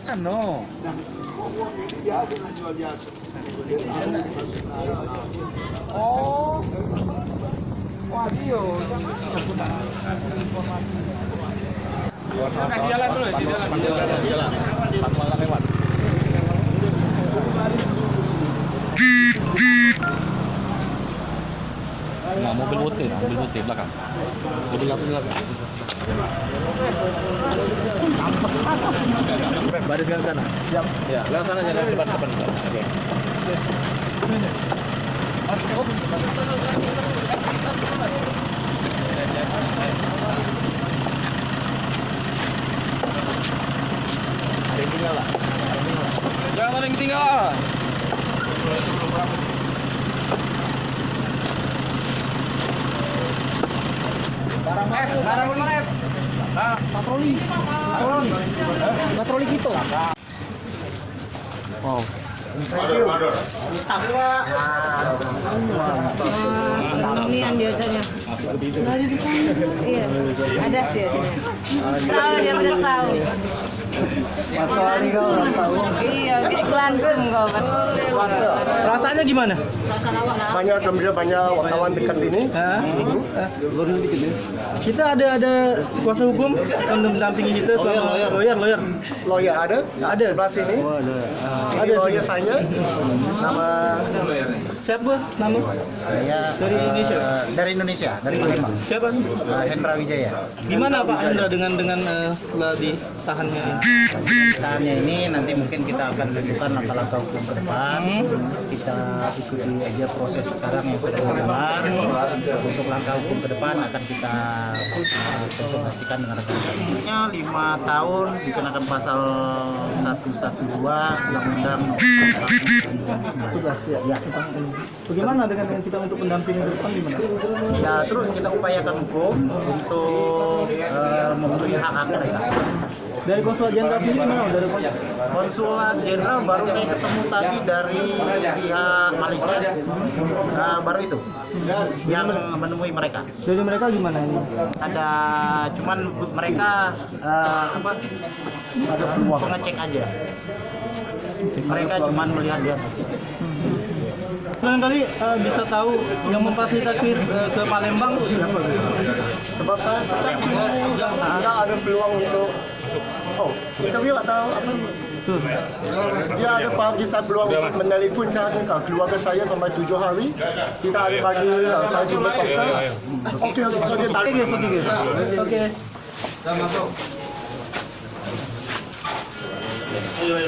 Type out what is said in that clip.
Ano? Oh. Wadio, kasih jalan dulu, jalan. Malah lewat. Nah, mobil putih belakang. Mobil belakang. Baris ke sana. Siap. Ya, lewat sana jalan depan. Oke. Ada yang tinggal lah. Jangan ada yang tinggal. Barang mana F? Patroli gitu. Wow. Inian biasanya. Iya, ada sih biasanya. Tahu dia pada tahu. Patroli kau ulang tahun. Iya, iklantum kau. Rasanya gimana? Banyak gembira, banyak wartawan dekat sini. Kita ada kuasa hukum yang mendampingi kita selama lawyer. Lawyer ada? Ada. Sebelah sini. Ada Ini lawyer sini. saya. Nama Siapa? Nama? Saya Dari Indonesia. dari Indonesia, dari Palembang. Siapa? Hendra Wijaya. Gimana Pak Hendra dengan setelah ditahannya? Tahannya ini nanti mungkin kita akan tentukan langkah-langkah hukum ke depan. Kita ikuti aja proses sekarang yang sudah berjalan. Untuk langkah hukum ke depan akan kita konsultasikan dengan rekan-rekan. 5 tahun dikenakan pasal 112 Undang-Undang ya. Bagaimana dengan kita untuk pendampingan ke depan gimana? Ya terus kita upayakan hukum untuk memenuhi hak-hak mereka. Dari konsulat jenderal sini gimana? Dari Konsulat jenderal baru saya ketemu tadi dari pihak Malaysia, baru itu yang menemui mereka. dari mereka gimana ini? Ada cuman mereka pengecek aja. Mereka cuman melihat-lihat. Barangkali bisa tahu yang memfasilitasi ke Palembang siapa? sebab saya tetap sini ada peluang untuk interview atau apa? Tuh. Dia ada bisa peluang untuk meneleponkan ke keluarga saya sampai 7 hari. Kita ada bagi saya jumpa dokter. Okey, tarik. Oke. Ayo.